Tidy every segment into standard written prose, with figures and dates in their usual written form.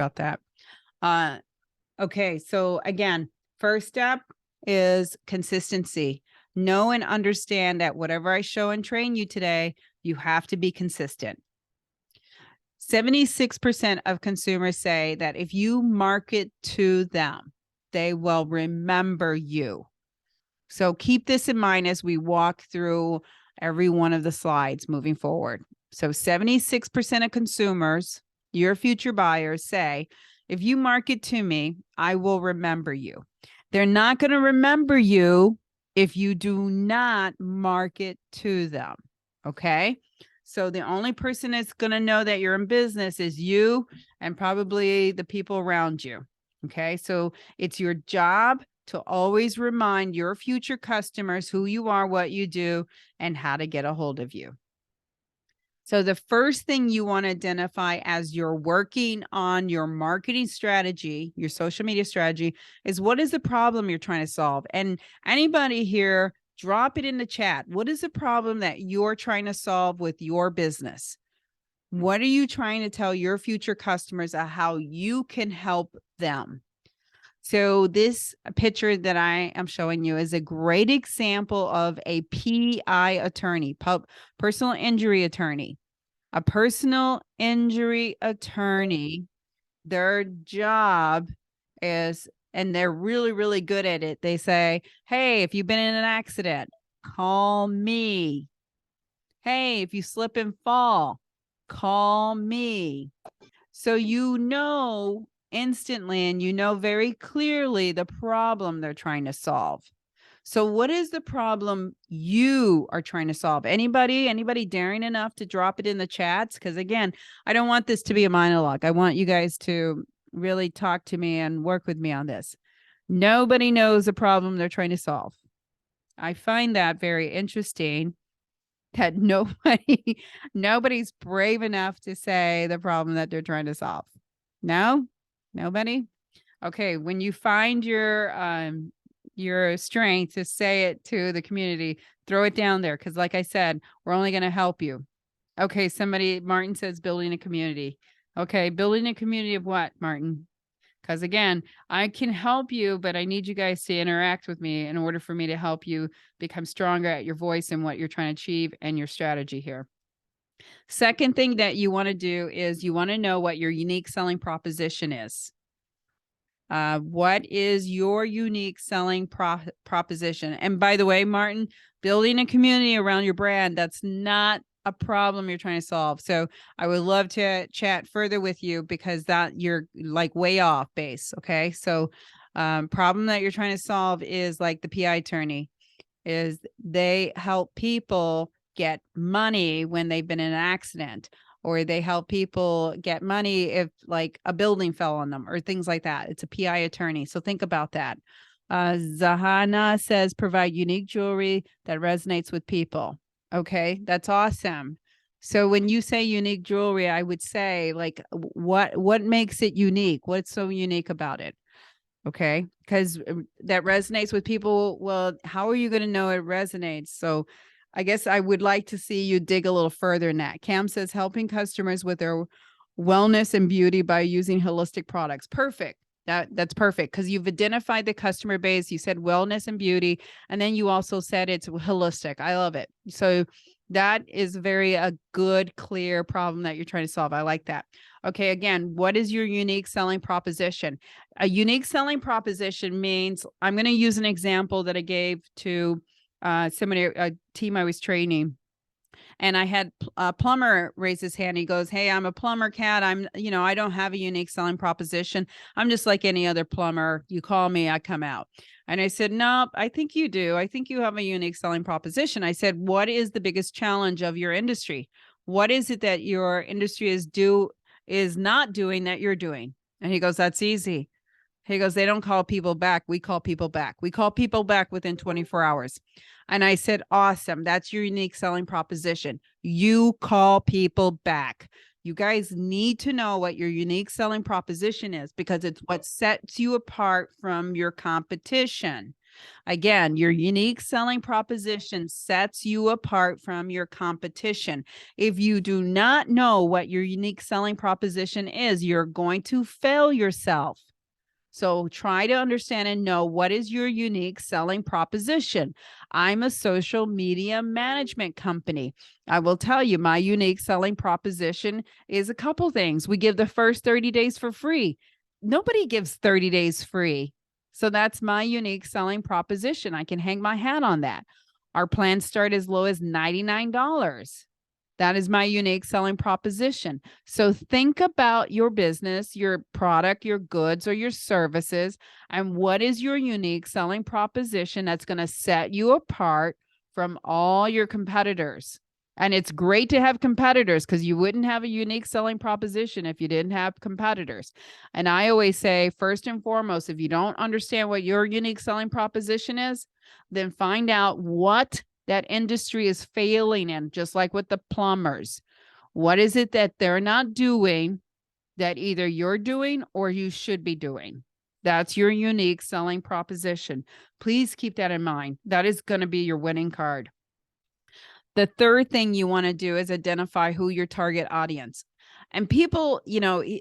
about that. Okay. So again, first step is consistency. Know and understand that whatever I show and train you today, you have to be consistent. 76% of consumers say that if you market to them, they will remember you. So keep this in mind as we walk through every one of the slides moving forward. So 76% of consumers, your future buyers, say, if you market to me, I will remember you. They're not going to remember you if you do not market to them. Okay. So the only person that's going to know that you're in business is you and probably the people around you. Okay. So it's your job to always remind your future customers who you are, what you do, and how to get a hold of you. So the first thing you want to identify as you're working on your marketing strategy, your social media strategy, is what is the problem you're trying to solve? And anybody here, drop it in the chat. What is the problem that you're trying to solve with your business? What are you trying to tell your future customers of how you can help them? So this picture that I am showing you is a great example of a PI attorney, personal injury attorney. A personal injury attorney, their job is, and they're really, really good at it. They say, hey, if you've been in an accident, call me. Hey, if you slip and fall, call me. So you know instantly and you know very clearly the problem they're trying to solve. So what is the problem you are trying to solve? Anybody daring enough to drop it in the chats? Because again, I don't want this to be a monologue. I want you guys to really talk to me and work with me on this. Nobody knows the problem they're trying to solve. I find that very interesting that nobody's brave enough to say the problem that they're trying to solve. No, nobody. Okay. When you find your strength to say it to the community, throw it down there. Cause like I said, we're only going to help you. Okay. Martin says building a community. Okay. Building a community of what, Martin? Cause again, I can help you, but I need you guys to interact with me in order for me to help you become stronger at your voice and what you're trying to achieve and your strategy here. Second thing that you want to do is you want to know what your unique selling proposition is. What is your unique selling proposition? And by the way, Martin, building a community around your brand, that's not a problem you're trying to solve. So I would love to chat further with you because that you're like way off base. Okay. So problem that you're trying to solve is like the PI attorney, is they help people get money when they've been in an accident, or they help people get money if like a building fell on them or things like that. It's a PI attorney. So think about that. Zahana says, provide unique jewelry that resonates with people. Okay, that's awesome. So when you say unique jewelry, I would say like, what makes it unique? What's so unique about it? Okay, because that resonates with people. Well, how are you going to know it resonates? So I guess I would like to see you dig a little further in that. Cam says helping customers with their wellness and beauty by using holistic products. Perfect. That's perfect because you've identified the customer base. You said wellness and beauty, and then you also said it's holistic. I love it. So that is a good, clear problem that you're trying to solve. I like that. Okay. Again, what is your unique selling proposition? A unique selling proposition means, I'm going to use an example that I gave to a team I was training. And I had a plumber raise his hand. He goes, hey, I'm a plumber, Kat. I don't have a unique selling proposition. I'm just like any other plumber. You call me, I come out. And I said, no, I think you do. I think you have a unique selling proposition. I said, what is the biggest challenge of your industry? What is it that your industry is not doing that you're doing? And he goes, that's easy. He goes, they don't call people back. We call people back. We call people back within 24 hours. And I said, awesome. That's your unique selling proposition. You call people back. You guys need to know what your unique selling proposition is because it's what sets you apart from your competition. Again, your unique selling proposition sets you apart from your competition. If you do not know what your unique selling proposition is, you're going to fail yourself. So try to understand and know what is your unique selling proposition. I'm a social media management company. I will tell you my unique selling proposition is a couple things. We give the first 30 days for free. Nobody gives 30 days free. So that's my unique selling proposition. I can hang my hat on that. Our plans start as low as $99. That is my unique selling proposition. So think about your business, your product, your goods, or your services, and what is your unique selling proposition that's going to set you apart from all your competitors. And it's great to have competitors because you wouldn't have a unique selling proposition if you didn't have competitors. And I always say, first and foremost, if you don't understand what your unique selling proposition is, then find out what that industry is failing in, just like with the plumbers. What is it that they're not doing that either you're doing or you should be doing? That's your unique selling proposition. Please keep that in mind. That is going to be your winning card. The third thing you want to do is identify who your target audience. And people,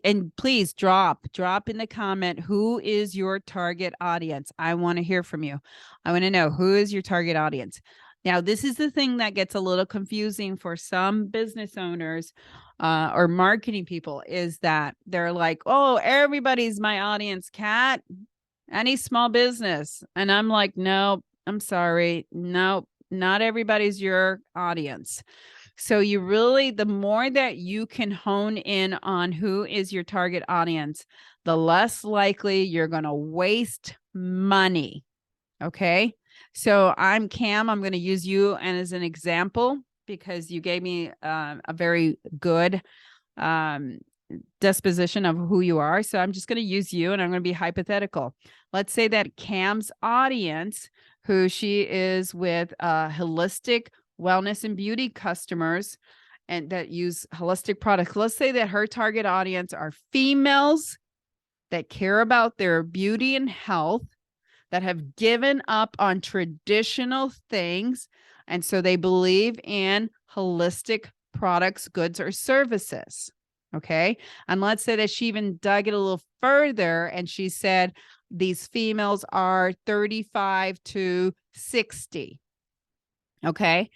and please drop in the comment, who is your target audience? I want to hear from you. I want to know, who is your target audience? Now, this is the thing that gets a little confusing for some business owners or marketing people, is that they're like, oh, everybody's my audience, Kat, any small business. And I'm like, no, I'm sorry. No, not everybody's your audience. So you really, the more that you can hone in on who is your target audience, the less likely you're going to waste money. Okay. So I'm Cam. I'm going to use you as an example because you gave me a very good disposition of who you are. So I'm just going to use you and I'm going to be hypothetical. Let's say that Cam's audience, who she is with holistic wellness and beauty customers and that use holistic products. Let's say that her target audience are females that care about their beauty and health, that have given up on traditional things. And so they believe in holistic products, goods, or services. Okay. And let's say that she even dug it a little further and she said, these females are 35 to 60. Okay.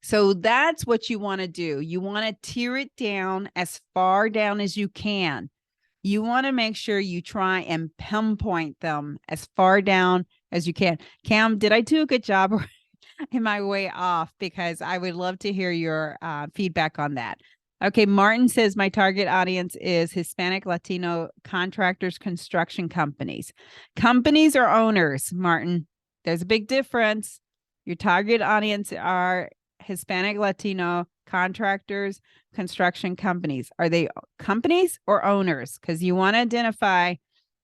So that's what you want to do. You want to tier it down as far down as you can. You want to make sure you try and pinpoint them as far down as you can. Cam, did I do a good job or am I way off? Because I would love to hear your feedback on that. Okay, Martin says my target audience is Hispanic, Latino contractors, construction companies. Companies or owners, Martin? There's a big difference. Your target audience are Hispanic, Latino contractors, construction companies. Are they companies or owners? Because you want to identify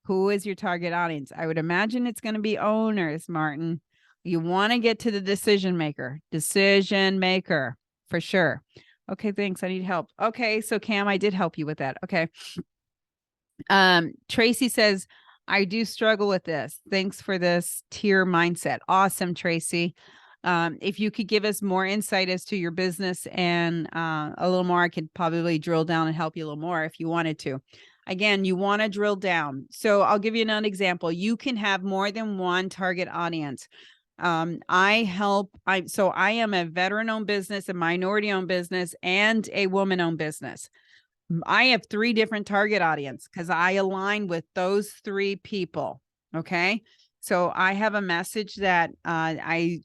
who is your target audience. I would imagine it's going to be owners, Martin. You want to get to the decision maker for sure. Okay, thanks. I need help. Okay, so Cam, I did help you with that. Okay. Tracy says, I do struggle with this. Thanks for this tier mindset. Awesome, Tracy. If you could give us more insight as to your business and a little more, I could probably drill down and help you a little more if you wanted to. Again, you want to drill down. So I'll give you another example. You can have more than one target audience. I am a veteran-owned business, a minority-owned business, and a woman-owned business. I have 3 different target audience because I align with those 3 people. Okay. So I have a message that I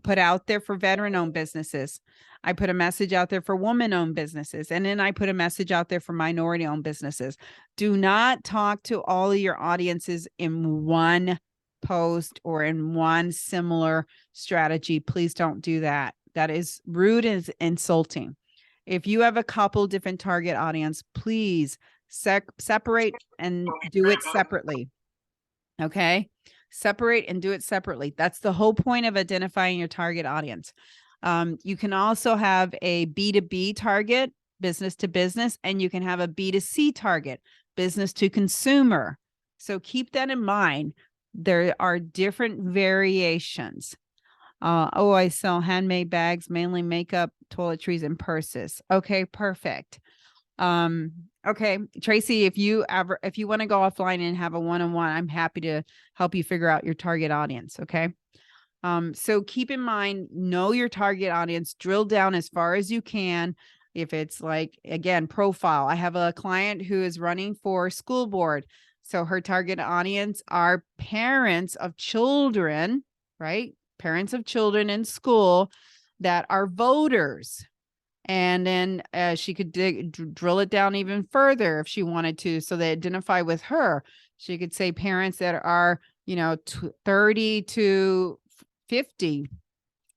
put out there for veteran-owned businesses. I put a message out there for woman-owned businesses. And then I put a message out there for minority-owned businesses. Do not talk to all of your audiences in one post or in one similar strategy. Please don't do that. That is rude and insulting. If you have a couple different target audience, please separate and do it separately. Okay. Separate and do it separately. That's the whole point of identifying your target audience. You can also have a B2B target, business to business, and you can have a B2C target, business to consumer. So keep that in mind. There are different variations. Oh, I sell handmade bags, mainly makeup, toiletries, and purses. Okay, perfect. Okay, Tracy, if you want to go offline and have a one-on-one, I'm happy to help you figure out your target audience. Okay. So keep in mind, know your target audience, drill down as far as you can. If it's like, again, profile, I have a client who is running for school board. So her target audience are parents of children, right? Parents of children in school that are voters. And then she could drill it down even further if she wanted to, so they identify with her. She could say parents that are, 30 to 50,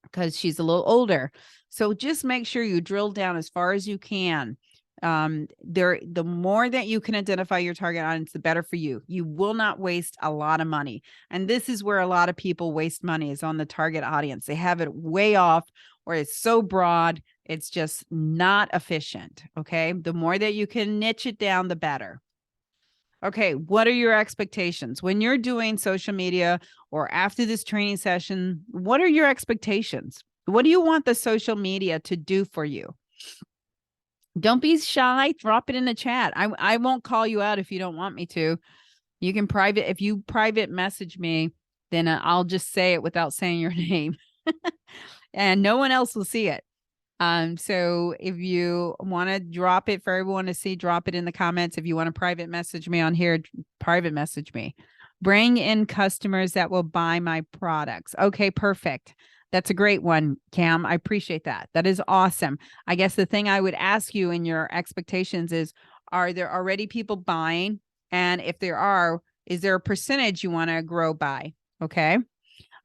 because she's a little older. So just make sure you drill down as far as you can. The more that you can identify your target audience, the better for you. You will not waste a lot of money. And this is where a lot of people waste money, is on the target audience. They have it way off, or it's so broad, it's just not efficient. Okay. The more that you can niche it down, the better. Okay, what are your expectations when you're doing social media or after this training session? What are your expectations? What do you want the social media to do for you? Don't be shy. Drop it in the chat. I won't call you out if you don't want me to. You can if you private message me, then I'll just say it without saying your name and no one else will see it. So if you want to drop it for everyone to see, drop it in the comments. If you want to private message me on here, private message me. Bring in customers that will buy my products. Okay, perfect. That's a great one, Cam. I appreciate that. That is awesome. I guess the thing I would ask you in your expectations is, are there already people buying? And if there are, is there a percentage you want to grow by? Okay.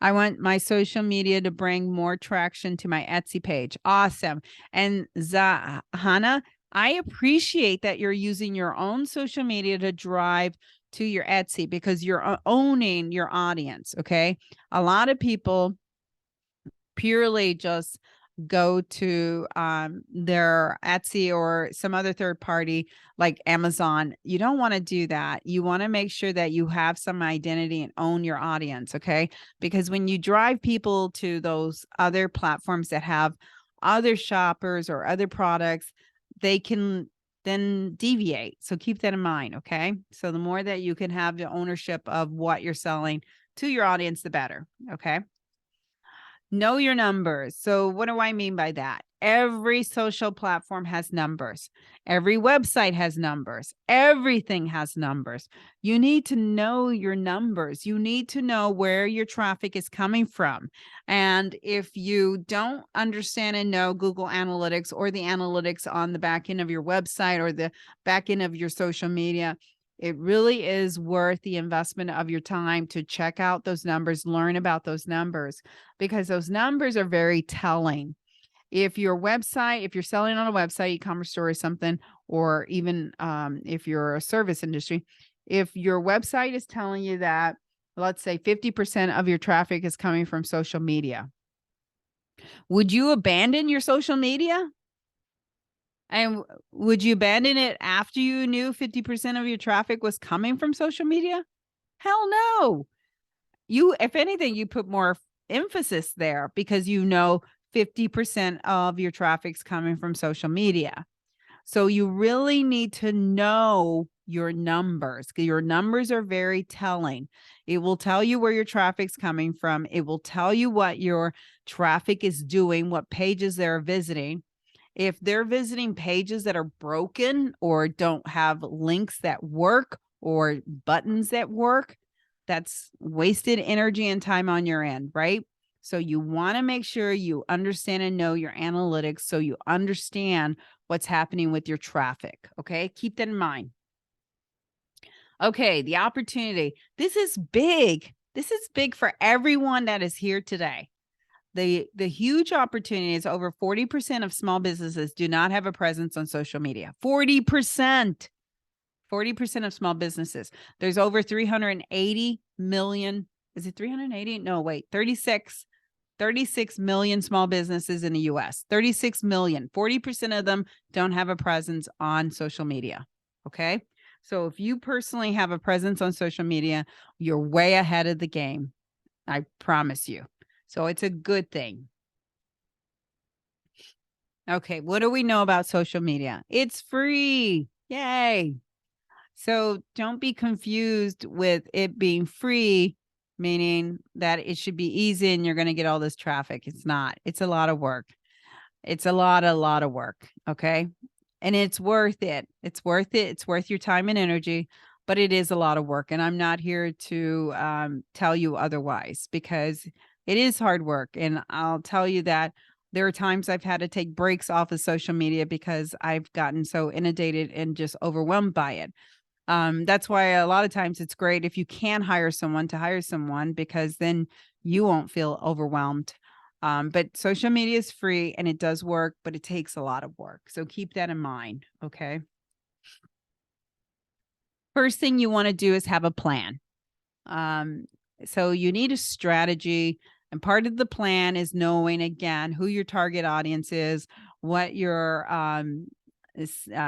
I want my social media to bring more traction to my Etsy page. Awesome. And Zahana, I appreciate that you're using your own social media to drive to your Etsy, because you're owning your audience. Okay. A lot of people purely just go to their Etsy or some other third party like Amazon. You don't want to do that. You want to make sure that you have some identity and own your audience, okay? Because when you drive people to those other platforms that have other shoppers or other products, they can then deviate. So keep that in mind, okay? So the more that you can have the ownership of what you're selling to your audience, the better, okay? Know your numbers. So what do I mean by that? Every social platform has numbers. Every website has numbers. Everything has numbers. You need to know your numbers. You need to know where your traffic is coming from. And if you don't understand and know Google Analytics or the analytics on the back end of your website or the back end of your social media, it really is worth the investment of your time to check out those numbers, learn about those numbers, because those numbers are very telling. If your website, if you're selling on a website, e-commerce store or something, or even if you're a service industry, if your website is telling you that, let's say 50% of your traffic is coming from social media, would you abandon your social media? And would you abandon it after you knew 50% of your traffic was coming from social media? Hell no. If anything, you put more emphasis there, because 50% of your traffic's coming from social media. So you really need to know your numbers. Your numbers are very telling. It will tell you where your traffic's coming from. It will tell you what your traffic is doing, what pages they're visiting. If they're visiting pages that are broken or don't have links that work or buttons that work, that's wasted energy and time on your end, right? So you want to make sure you understand and know your analytics, so you understand what's happening with your traffic. Okay. Keep that in mind. Okay. The opportunity. This is big. This is big for everyone that is here today. The huge opportunity is over 40% of small businesses do not have a presence on social media. 40%. 40% of small businesses. There's over 380 million. Is it 380? No, wait, 36 million small businesses in the US. 36 million. 40% of them don't have a presence on social media. Okay. So if you personally have a presence on social media, you're way ahead of the game. I promise you. So it's a good thing. Okay, what do we know about social media? It's free. Yay. So don't be confused with it being free, meaning that it should be easy and you're going to get all this traffic. It's not. It's a lot of work. It's a lot of work. Okay. And it's worth it. It's worth it. It's worth your time and energy, but it is a lot of work. And I'm not here to tell you otherwise, because it is hard work. And I'll tell you that there are times I've had to take breaks off of social media because I've gotten so inundated and just overwhelmed by it. That's why a lot of times it's great if you can hire someone to hire someone, because then you won't feel overwhelmed. But social media is free and it does work, but it takes a lot of work. So keep that in mind. Okay. First thing you want to do is have a plan. So you need a strategy, and part of the plan is knowing, again, who your target audience is, what your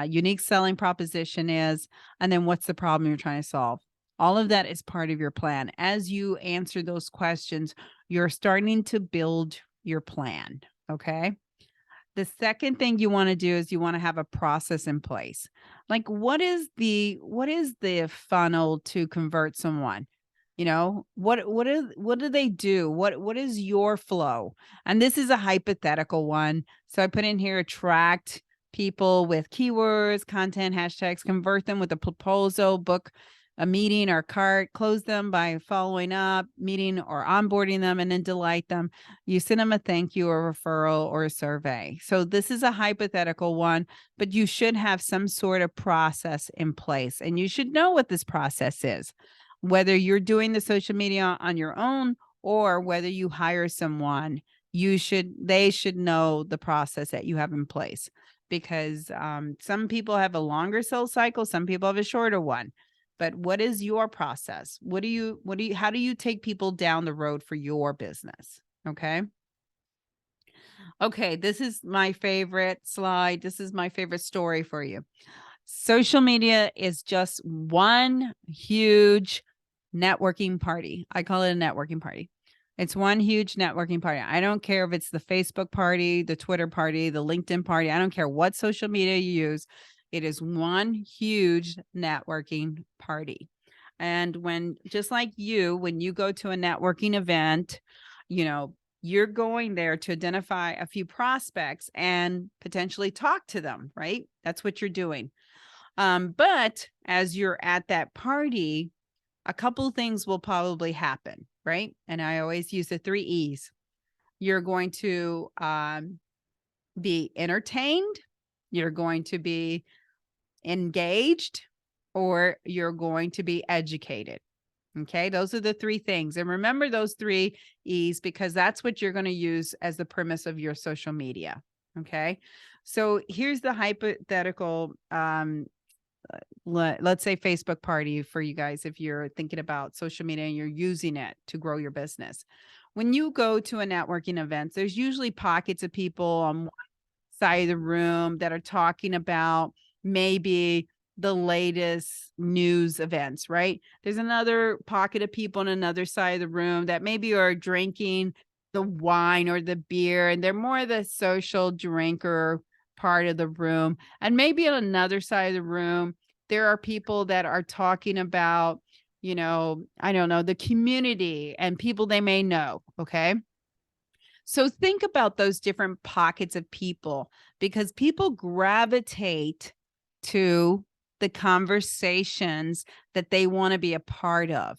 unique selling proposition is, and then what's the problem you're trying to solve. All of that is part of your plan. As you answer those questions, you're starting to build your plan. Okay. The second thing you want to do is you want to have a process in place. Like, what is the funnel to convert someone? You know, what do they do? What is your flow? And this is a hypothetical one. So I put in here: attract people with keywords, content, hashtags, convert them with a proposal, book a meeting or cart, close them by following up, meeting or onboarding them, and then delight them. You send them a thank you, or referral, or a survey. So this is a hypothetical one, but you should have some sort of process in place, and you should know what this process is, whether you're doing the social media on your own or whether you hire someone. They should know the process that you have in place, because some people have a longer sales cycle, some people have a shorter one. But what is your process? How do you take people down the road for your business? Okay. Okay. This is my favorite slide. This is my favorite story for you. Social media is just one huge networking party. I call it a networking party. It's one huge networking party. I don't care if it's the Facebook party, the Twitter party, the LinkedIn party. I don't care what social media you use. It is one huge networking party. And just like when you go to a networking event, you're going there to identify a few prospects and potentially talk to them, right? That's what you're doing. But as you're at that party, a couple things will probably happen, right? And I always use the 3 E's. You're going to be entertained, you're going to be engaged, or you're going to be educated. Okay, those are the 3 things. And remember those 3 E's, because that's what you're going to use as the premise of your social media. Okay, so here's the hypothetical let's say Facebook party for you guys, if you're thinking about social media and you're using it to grow your business. When you go to a networking event, there's usually pockets of people on one side of the room that are talking about maybe the latest news events, right? There's another pocket of people on another side of the room that maybe are drinking the wine or the beer, and they're more the social drinker part of the room. And maybe on another side of the room, there are people that are talking about, I don't know, the community and people they may know. Okay. So think about those different pockets of people, because people gravitate to the conversations that they want to be a part of.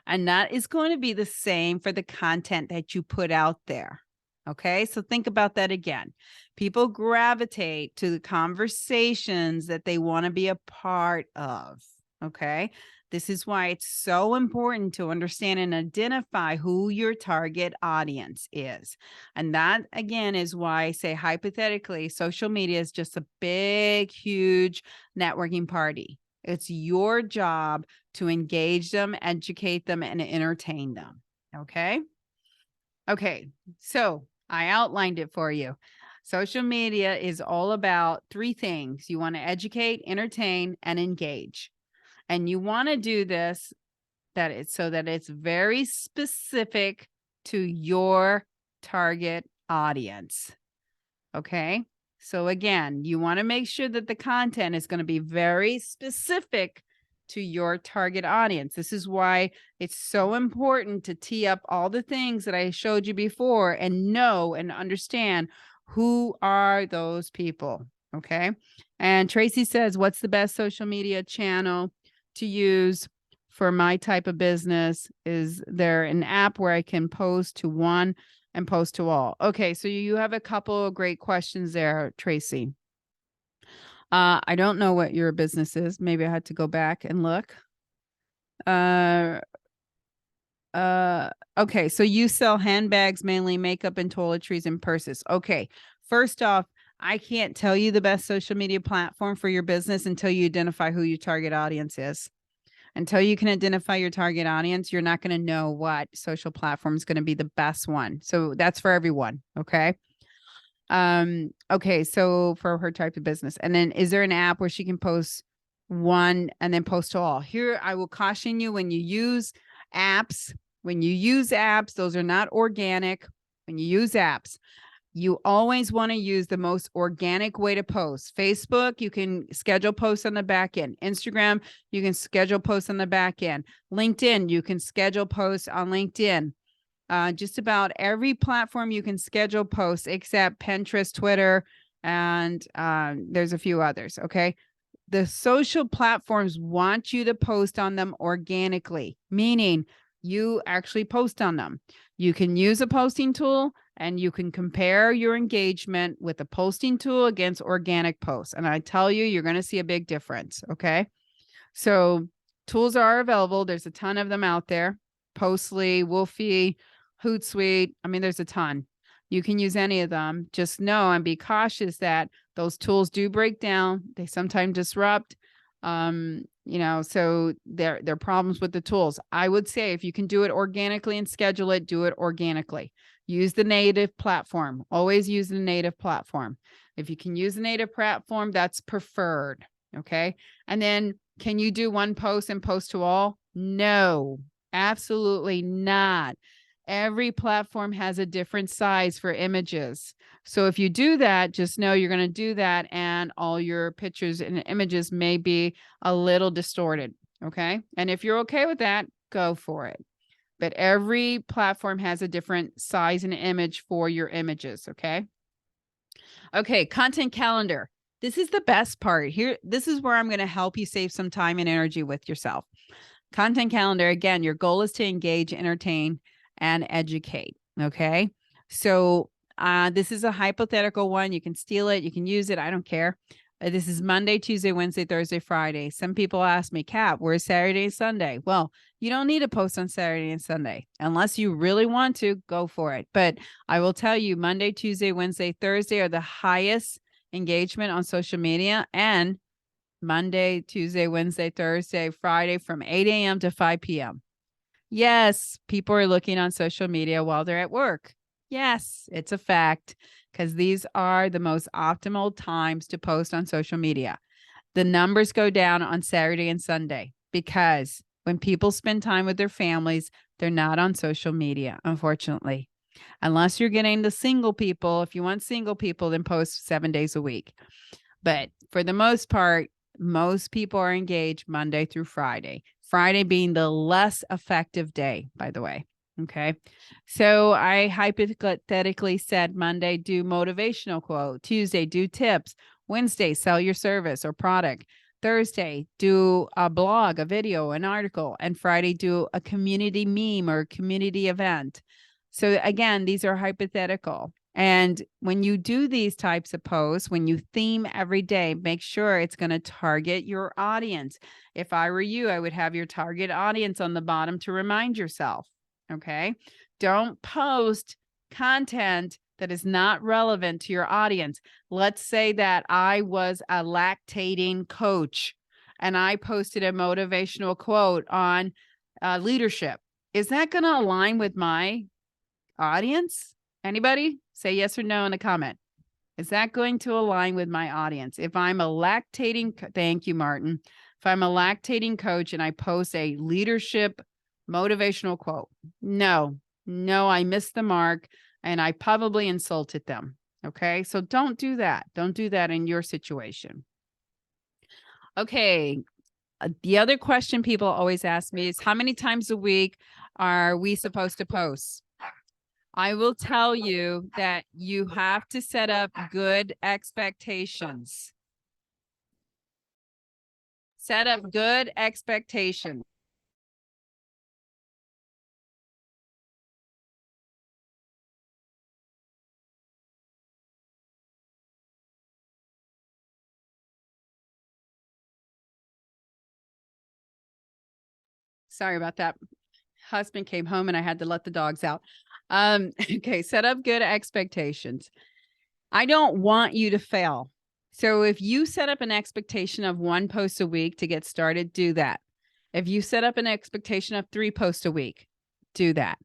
And that is going to be the same for the content that you put out there. Okay. So think about that again. People gravitate to the conversations that they want to be a part of. Okay. This is why it's so important to understand and identify who your target audience is. And that, again, is why I say, hypothetically, social media is just a big, huge networking party. It's your job to engage them, educate them, and entertain them. Okay. Okay. So I outlined it for you. Social media is all about 3 things. You want to educate, entertain, and engage. And you want to do this so that it's very specific to your target audience. Okay. So again, you want to make sure that the content is going to be very specific to your target audience. This is why it's so important to tee up all the things that I showed you before and know and understand who are those people. Okay. And Tracy says, what's the best social media channel to use for my type of business? Is there an app where I can post to one and post to all? Okay, so you have a couple of great questions there, Tracy. I don't know what your business is. Maybe I had to go back and look. Okay, so you sell handbags, mainly makeup and toiletries and purses. Okay, first off, I can't tell you the best social media platform for your business until you identify who your target audience is. Until you can identify your target audience, you're not going to know what social platform is going to be the best one. So that's for everyone. Okay. Okay. So for her type of business. And then is there an app where she can post one and then post to all? Here, I will caution you when you use apps, those are not organic. When you use apps, you always want to use the most organic way to post. Facebook, you can schedule posts on the back end. Instagram, you can schedule posts on the back end. LinkedIn, you can schedule posts on LinkedIn. Just about every platform you can schedule posts except Pinterest, Twitter, and there's a few others. Okay. The social platforms want you to post on them organically, meaning you actually post on them. You can use a posting tool and you can compare your engagement with a posting tool against organic posts. And I tell you, you're going to see a big difference. Okay. So tools are available. There's a ton of them out there. Postly, Wolfie, Hootsuite. I mean, there's a ton. You can use any of them. Just know and be cautious that those tools do break down. They sometimes disrupt. So there are problems with the tools. I would say if you can do it organically and schedule it, do it organically. Use the native platform. Always use the native platform. If you can use the native platform, that's preferred. Okay. And then can you do one post and post to all? No, absolutely not. Every platform has a different size for images. So if you do that, just know you're going to do that and all your pictures and images may be a little distorted. Okay. And if you're okay with that, go for it. But every platform has a different size and image for your images. Okay. Okay. Content calendar. This is the best part here. This is where I'm going to help you save some time and energy with yourself. Content calendar. Again, your goal is to engage, entertain, and educate. Okay. So this is a hypothetical one. You can steal it. You can use it. I don't care. This is Monday, Tuesday, Wednesday, Thursday, Friday. Some people ask me, Kat, where's Saturday and Sunday? Well, you don't need to post on Saturday and Sunday unless you really want to. Go for it. But I will tell you, Monday, Tuesday, Wednesday, Thursday are the highest engagement on social media, and Monday, Tuesday, Wednesday, Thursday, Friday from 8 a.m. to 5 p.m. Yes, people are looking on social media while they're at work. Yes, it's a fact, because these are the most optimal times to post on social media. The numbers go down on Saturday and Sunday because when people spend time with their families, they're not on social media, unfortunately. Unless you're getting the single people. If you want single people, then post 7 days a week. But for the most part, most people are engaged Monday through Friday. Friday being the less effective day, by the way. Okay. So I hypothetically said Monday, do motivational quote. Tuesday, do tips. Wednesday, sell your service or product. Thursday, do a blog, a video, an article. And Friday, do a community meme or community event. So again, these are hypothetical. And when you do these types of posts, when you theme every day, make sure it's going to target your audience. If I were you, I would have your target audience on the bottom to remind yourself. Okay. Don't post content that is not relevant to your audience. Let's say that I was a lactating coach and I posted a motivational quote on leadership. Is that going to align with my audience? Anybody? Say yes or no in the comment. Is that going to align with my audience? If I'm a lactating, thank you, Martin. If I'm a lactating coach and I post a leadership motivational quote, no, I missed the mark and I probably insulted them. Okay. So don't do that. Don't do that in your situation. Okay. The other question people always ask me is, how many times a week are we supposed to post? I will tell you that you have to set up good expectations. Set up good expectations. Sorry about that. Husband came home and I had to let the dogs out. Okay, set up good expectations. I don't want you to fail. So if you set up an expectation of 1 post a week to get started, do that. If you set up an expectation of 3 posts a week, do that.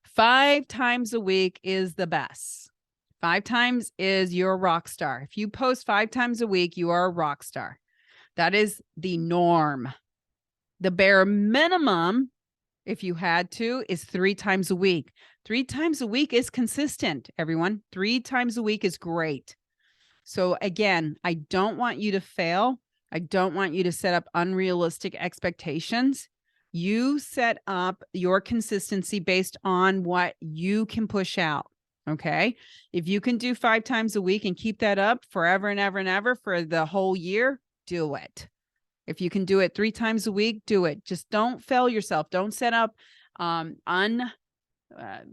5 times a week is the best. 5 times is your rock star. If you post 5 times a week, you are a rock star. That is the norm. The bare minimum, if you had to, is 3 times a week. 3 times a week is consistent, everyone. 3 times a week is great. So again, I don't want you to fail. I don't want you to set up unrealistic expectations. You set up your consistency based on what you can push out. Okay. If you can do 5 times a week and keep that up forever and ever and ever for the whole year, do it. If you can do it 3 times a week, do it. Just don't fail yourself. Don't set up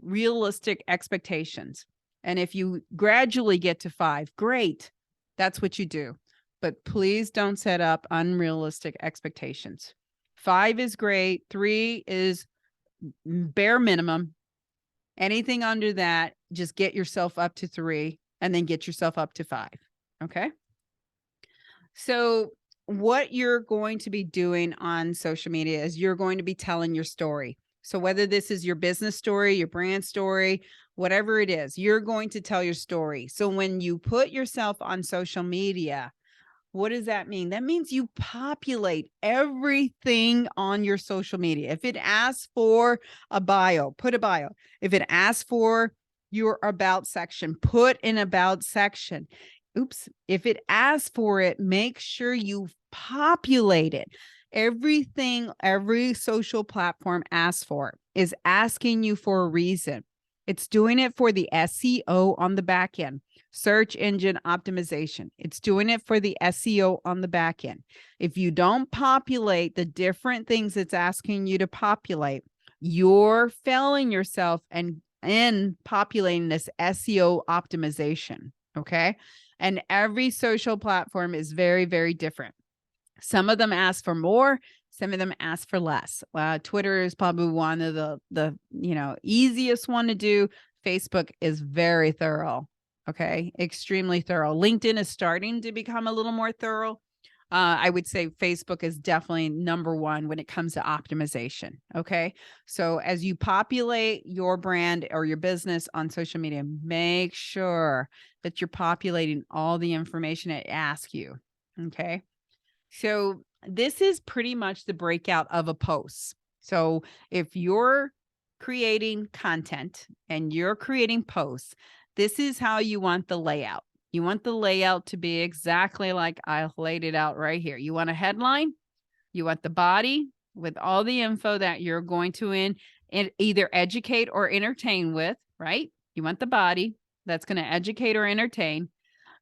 unrealistic expectations. And if you gradually get to 5, great. That's what you do. But please don't set up unrealistic expectations. 5 is great. 3 is bare minimum. Anything under that, just get yourself up to 3 and then get yourself up to 5. Okay. So what you're going to be doing on social media is you're going to be telling your story. So whether this is your business story, your brand story, whatever it is, you're going to tell your story. So when you put yourself on social media, what does that mean? That means you populate everything on your social media. If it asks for a bio, put a bio. If it asks for your about section, put an about section. Oops. If it asks for it, make sure you populate it. Everything, every social platform asks for is asking you for a reason. It's doing it for the SEO on the back end, search engine optimization. It's doing it for the SEO on the back end. If you don't populate the different things it's asking you to populate, you're failing yourself and in populating this SEO optimization. Okay. And every social platform is very, very different. Some of them ask for more. Some of them ask for less. Twitter is probably one of the easiest one to do. Facebook is very thorough. Okay. Extremely thorough. LinkedIn is starting to become a little more thorough. I would say Facebook is definitely number 1 when it comes to optimization. Okay. So as you populate your brand or your business on social media, make sure that you're populating all the information it asks you. Okay. So this is pretty much the breakout of a post. So if you're creating content and you're creating posts, this is how you want the layout. You want the layout to be exactly like I laid it out right here. You want a headline, you want the body with all the info that you're going to either educate or entertain with, right? You want the body that's going to educate or entertain.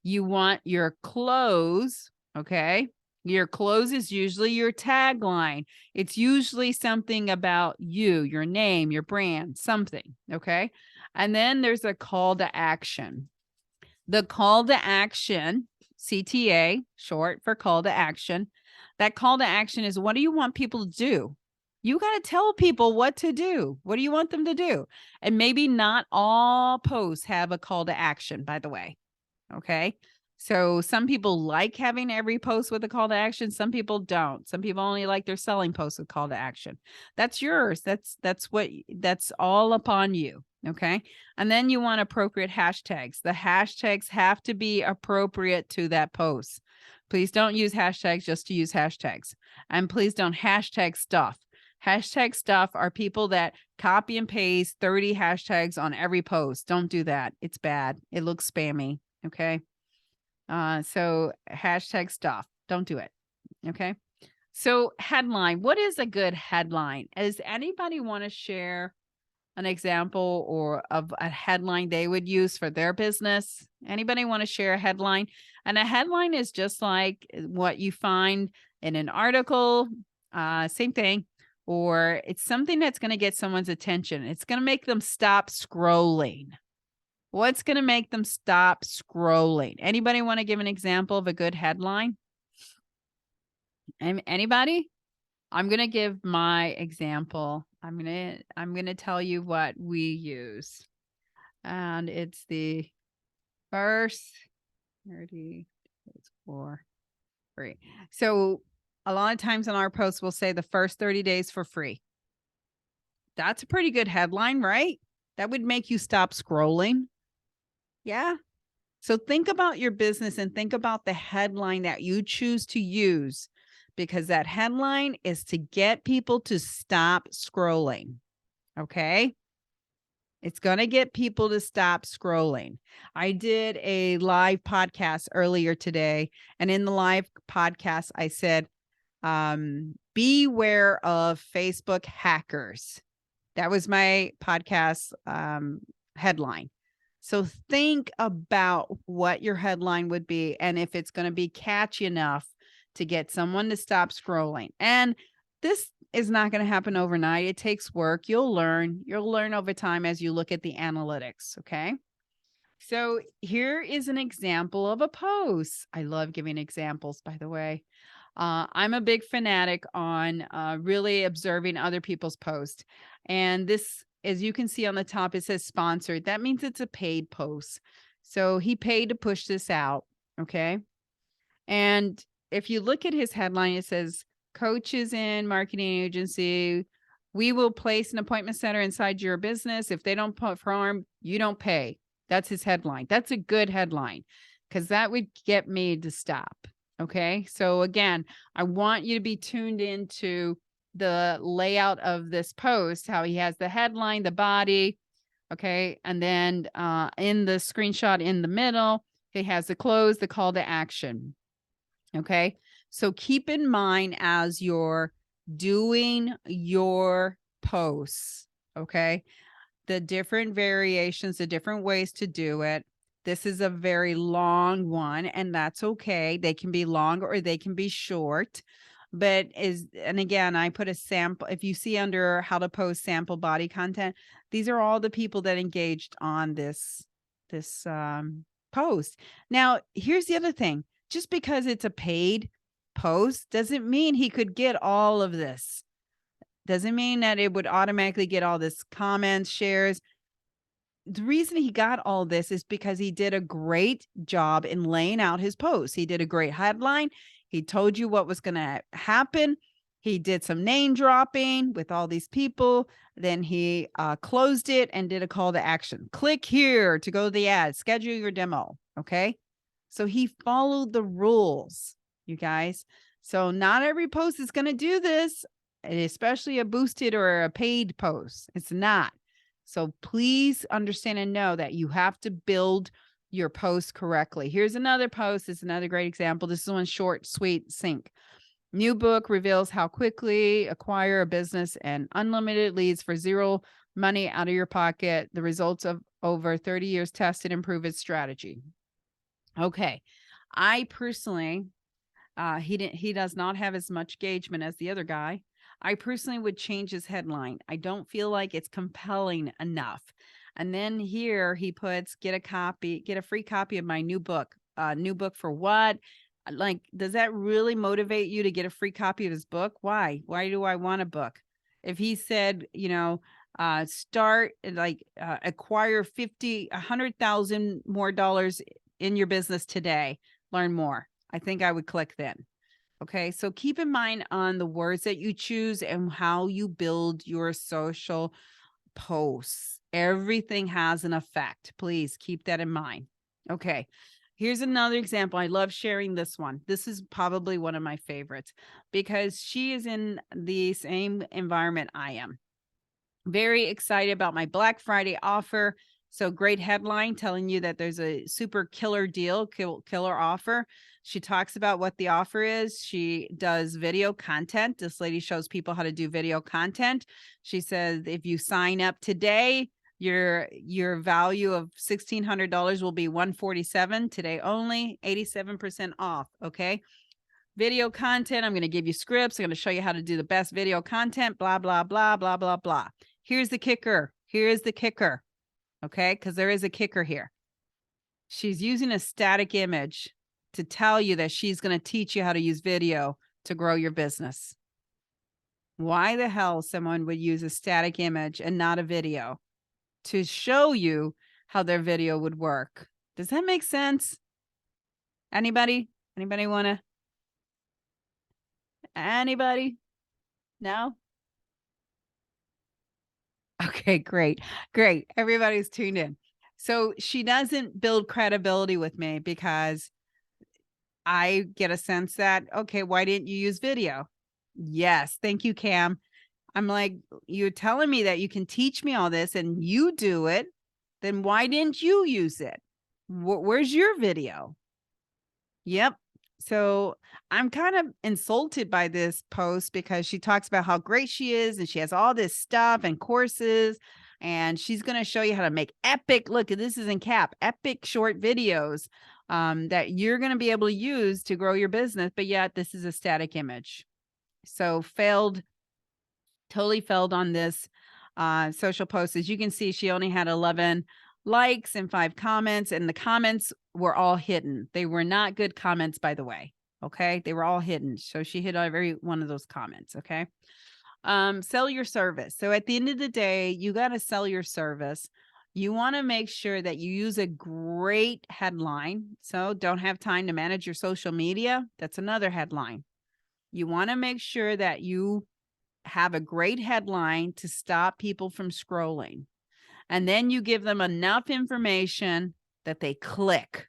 You want your close, okay? Your close is usually your tagline. It's usually something about you, your name, your brand, something, okay? And then there's a call to action. The call to action, CTA, short for call to action. That call to action is, what do you want people to do? You got to tell people what to do. What do you want them to do? And maybe not all posts have a call to action, by the way. Okay. So some people like having every post with a call to action. Some people don't. Some people only like their selling posts with call to action. That's yours. That's all upon you. Okay. And then you want appropriate hashtags. The hashtags have to be appropriate to that post. Please don't use hashtags just to use hashtags. And please don't hashtag stuff. Hashtag stuff are people that copy and paste 30 hashtags on every post. Don't do that. It's bad. It looks spammy. Okay. So hashtag stuff. Don't do it. Okay. So headline. What is a good headline? Does anybody want to share an example or of a headline they would use for their business? Anybody want to share a headline? And a headline is just like what you find in an article, same thing, or it's something that's going to get someone's attention. It's going to make them stop scrolling. What's going to make them stop scrolling? Anybody want to give an example of a good headline? Anybody? I'm going to give my example. I'm going to tell you what we use. And it's the first 30 for free. So a lot of times on our posts, we'll say the first 30 days for free. That's a pretty good headline, right? That would make you stop scrolling. Yeah. So think about your business and think about the headline that you choose to use, because that headline is to get people to stop scrolling. Okay. It's going to get people to stop scrolling. I did a live podcast earlier today, and in the live podcast, I said, beware of Facebook hackers. That was my podcast headline. So think about what your headline would be and if it's going to be catchy enough to get someone to stop scrolling. And this is not going to happen overnight. It takes work. You'll learn over time as you look at the analytics. Okay. So here is an example of a post. I love giving examples, by the way. I'm a big fanatic on really observing other people's posts. And this, as you can see on the top, it says sponsored. That means it's a paid post. So he paid to push this out. Okay. And if you look at his headline, it says, coaches in marketing agency, we will place an appointment center inside your business. If they don't perform, you don't pay. That's his headline. That's a good headline because that would get me to stop. Okay. So again, I want you to be tuned into the layout of this post, how he has the headline, the body. Okay. And then in the screenshot in the middle, he has the close, the call to action. Okay. So keep in mind as you're doing your posts, okay, the different variations, the different ways to do it. This is a very long one, and that's okay. They can be long or they can be short. But and again, I put a sample. If you see under how to post sample body content, these are all the people that engaged on this post. Now, here's the other thing. Just because it's a paid post doesn't mean he could get all of this. Doesn't mean that it would automatically get all this comments, shares. The reason he got all this is because he did a great job in laying out his post. He did a great headline. He told you what was going to happen. He did some name dropping with all these people. Then he closed it and did a call to action. Click here to go to the ad, schedule your demo. Okay. So he followed the rules, you guys. So not every post is going to do this, especially a boosted or a paid post. It's not. So please understand and know that you have to build your post correctly. Here's another post. It's another great example. This is one short, sweet, sync. New book reveals how quickly acquire a business and unlimited leads for zero money out of your pocket. The results of over 30 years tested and proven strategy. Okay. I personally, he does not have as much engagement as the other guy. I personally would change his headline. I don't feel like it's compelling enough. And then here he puts, get a free copy of my new book. New book for what? Like, does that really motivate you to get a free copy of his book? Why? Why do I want a book? If he said, acquire 100,000 more dollars in your business today, learn more, I think I would click then. Okay. So keep in mind on the words that you choose and how you build your social posts. Everything has an effect. Please keep that in mind. Okay. Here's another example. I love sharing this one. This is probably one of my favorites because she is in the same environment I am. Very excited about my Black Friday offer. So great headline telling you that there's a super killer deal, killer offer. She talks about what the offer is. She does video content. This lady shows people how to do video content. She says, if you sign up today, your value of $1,600 will be $147 today only, 87% off. Okay. Video content. I'm going to give you scripts. I'm going to show you how to do the best video content, blah, blah, blah, blah, blah, blah. Here's the kicker. Here's the kicker. Okay. Because there is a kicker here. She's using a static image to tell you that she's going to teach you how to use video to grow your business. Why the hell someone would use a static image and not a video to show you how their video would work? Does that make sense? Anybody want to? Anybody? No? Okay, great. Great. Everybody's tuned in. So she doesn't build credibility with me because I get a sense that, okay, why didn't you use video? Yes. Thank you, Cam. I'm like, you're telling me that you can teach me all this and you do it. Then why didn't you use it? Where's your video? Yep. So I'm kind of insulted by this post because she talks about how great she is and she has all this stuff and courses and she's going to show you how to make epic, look, this is in cap, epic short videos that you're going to be able to use to grow your business. But yet this is a static image. So totally failed on this social post. As you can see, she only had 11 likes and 5 comments, and the comments were all hidden. They were not good comments, by the way. Okay. They were all hidden. So she hid every one of those comments. Okay. Sell your service. So at the end of the day, you got to sell your service. You want to make sure that you use a great headline. So don't have time to manage your social media. That's another headline. You want to make sure that you have a great headline to stop people from scrolling. And then you give them enough information that they click.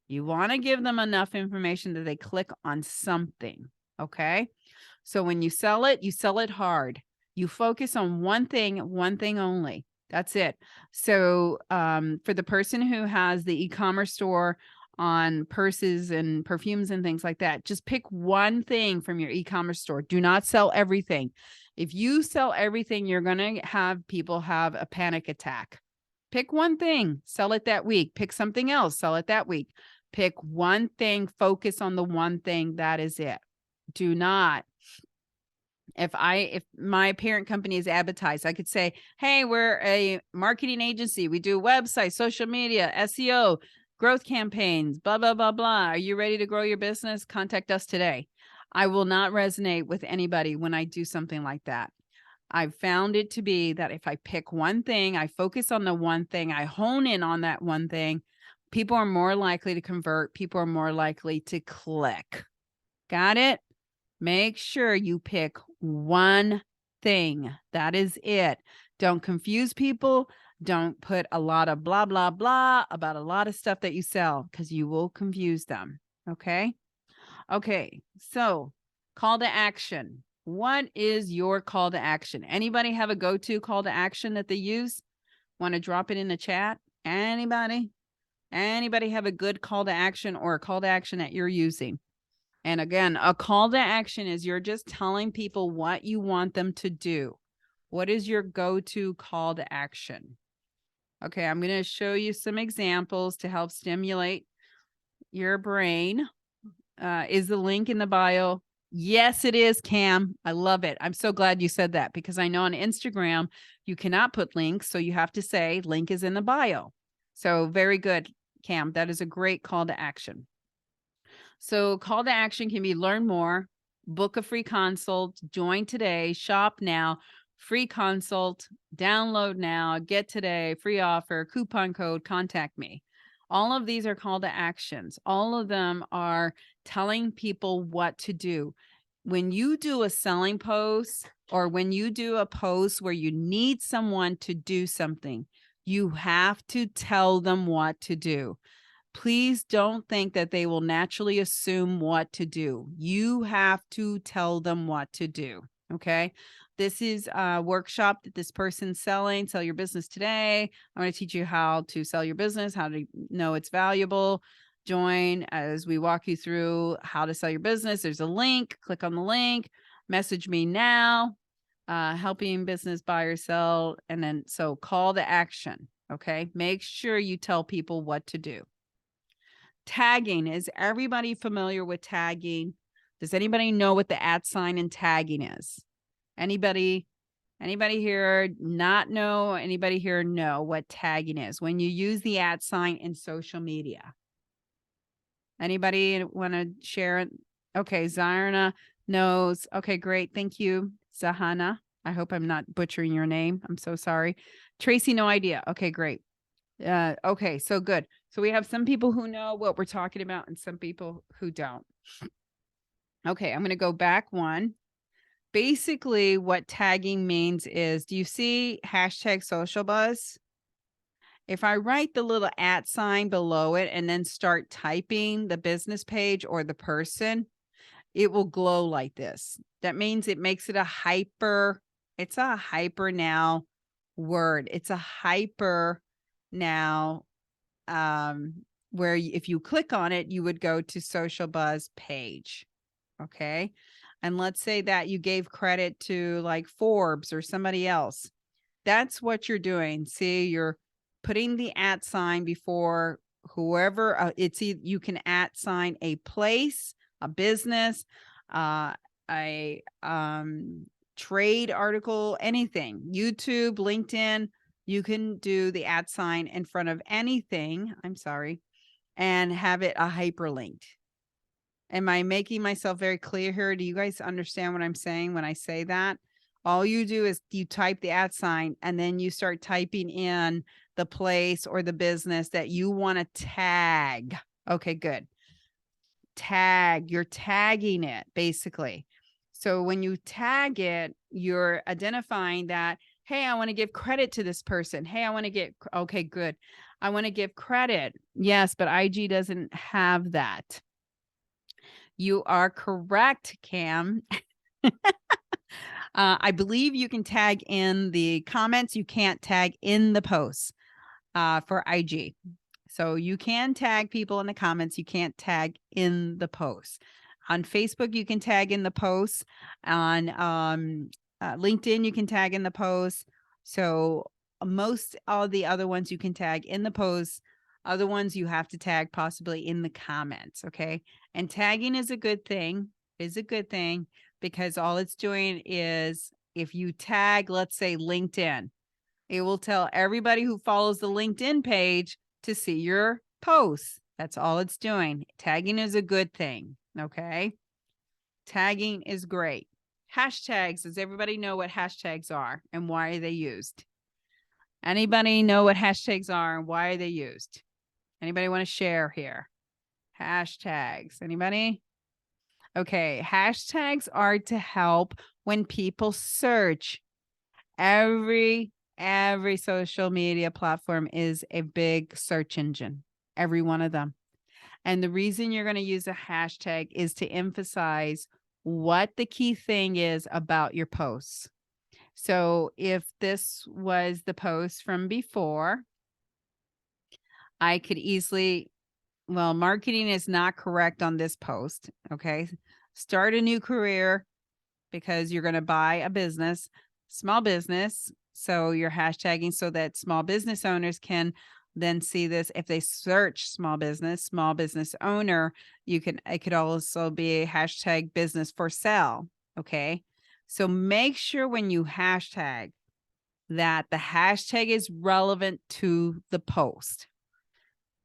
You want to give them enough information that they click on something. Okay. So when you sell it hard. You focus on one thing only. That's it. So for the person who has the e-commerce store on purses and perfumes and things like that, just pick one thing from your e-commerce store. Do not sell everything. If you sell everything, you're going to have people have a panic attack. Pick one thing, sell it that week. Pick something else, sell it that week. Pick one thing, focus on the one thing. That is it. Do not. If my parent company is advertised, I could say, hey, we're a marketing agency. We do websites, social media, SEO, growth campaigns, blah, blah, blah, blah. Are you ready to grow your business? Contact us today. I will not resonate with anybody when I do something like that. I've found it to be that if I pick one thing, I focus on the one thing, I hone in on that one thing, people are more likely to convert. People are more likely to click. Got it? Make sure you pick one thing. That is it. Don't confuse people. Don't put a lot of blah, blah, blah about a lot of stuff that you sell because you will confuse them. Okay. Okay. So call to action. What is your call to action? Anybody have a go-to call to action that they use? Want to drop it in the chat? Anybody? Anybody have a good call to action or a call to action that you're using? And again, a call to action is you're just telling people what you want them to do. What is your go-to call to action? Okay, I'm going to show you some examples to help stimulate your brain. Is the link in the bio? Yes, it is, Cam. I love it. I'm so glad you said that because I know on Instagram, you cannot put links. So you have to say link is in the bio. So very good, Cam. That is a great call to action. So call to action can be learn more, book a free consult, join today, shop now, free consult, download now, get today, free offer, coupon code, contact me. All of these are call to actions. All of them are telling people what to do. When you do a selling post or when you do a post where you need someone to do something, you have to tell them what to do. Please don't think that they will naturally assume what to do. You have to tell them what to do. Okay. This is a workshop that this person's selling. Sell your business today. I'm going to teach you how to sell your business, how to know it's valuable. Join as we walk you through how to sell your business. There's a link. Click on the link. Message me now. Helping business buyers sell. And then so call to action. Okay. Make sure you tell people what to do. Tagging. Is everybody familiar with tagging? Does anybody know what the @ and tagging is? Anybody here not know? Anybody here know what tagging is? When you use the @ in social media. Anybody want to share it? Okay, Zarna knows. Okay, great. Thank you, Zahana. I hope I'm not butchering your name. I'm so sorry. Tracy, no idea. Okay, great. Okay, so good. So we have some people who know what we're talking about and some people who don't. Okay, I'm going to go back one. Basically, what tagging means is, do you see #SocialBuzz? If I write the little @ below it and then start typing the business page or the person, it will glow like this. That means it makes it a hyper. It's a hyper now word. It's a hyper now where if you click on it, you would go to SocialBuzz page. Okay. And let's say that you gave credit to like Forbes or somebody else. That's what you're doing. See, you're putting the @ before whoever you can @ a place, a business, a trade article, anything, YouTube, LinkedIn. You can do the @ in front of anything. I'm sorry. And have it a hyperlinked. Am I making myself very clear here? Do you guys understand what I'm saying when I say that? All you do is you type the @ and then you start typing in the place or the business that you want to tag. Okay, good. Tag, you're tagging it basically. So when you tag it, you're identifying that, hey, I want to give credit to this person. Hey, I want to get, okay, good. I want to give credit. Yes, but IG doesn't have that. You are correct, Cam. I believe you can tag in the comments. You can't tag in the posts for IG. So you can tag people in the comments. You can't tag in the posts. On Facebook, you can tag in the posts. On LinkedIn, you can tag in the posts. So most all the other ones you can tag in the posts. Other ones you have to tag possibly in the comments. Okay. And tagging is a good thing, because all it's doing is if you tag, let's say LinkedIn, it will tell everybody who follows the LinkedIn page to see your posts. That's all it's doing. Tagging is a good thing. Okay. Tagging is great. Hashtags. Does everybody know what hashtags are and why are they used? Anybody know what hashtags are and why are they used? Anybody want to share here? Hashtags. Anybody? Okay. Hashtags are to help when people search. Every social media platform is a big search engine. Every one of them. And the reason you're going to use a hashtag is to emphasize what the key thing is about your posts. So if this was the post from before, I could easily, well, marketing is not correct on this post. Okay. Start a new career because you're going to buy a business, small business. So you're hashtagging so that small business owners can then see this. If they search small business owner, it could also be a hashtag business for sale. Okay. So make sure when you hashtag that the hashtag is relevant to the post.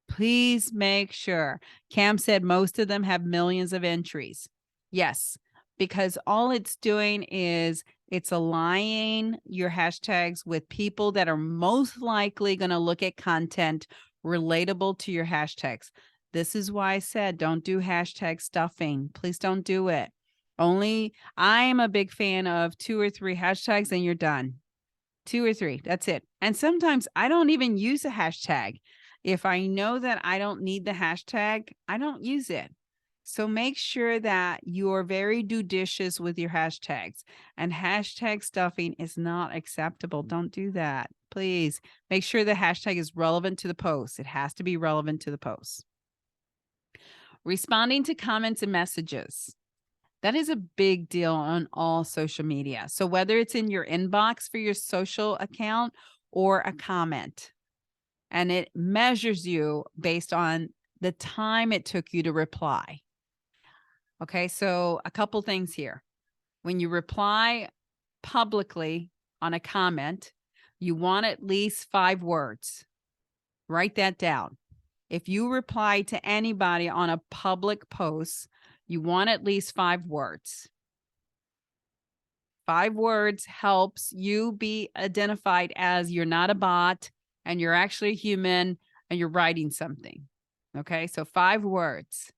Please make sure. Cam said most of them have millions of entries. Yes, because all it's doing is it's aligning your hashtags with people that are most likely going to look at content relatable to your hashtags. This is why I said don't do hashtag stuffing. Please don't do it. I am a big fan of 2 or 3 hashtags and you're done. 2 or 3, that's it. And sometimes I don't even use a hashtag. If I know that I don't need the hashtag, I don't use it. So make sure that you're very judicious with your hashtags, and hashtag stuffing is not acceptable. Don't do that. Please make sure the hashtag is relevant to the post. It has to be relevant to the post. Responding to comments and messages. That is a big deal on all social media. So whether it's in your inbox for your social account or a comment, and it measures you based on the time it took you to reply. Okay, so a couple things here. When you reply publicly on a comment, you want at least 5 words. Write that down. If you reply to anybody on a public post, you want at least 5 words. 5 words helps you be identified as you're not a bot and you're actually a human and you're writing something. Okay, so 5 words.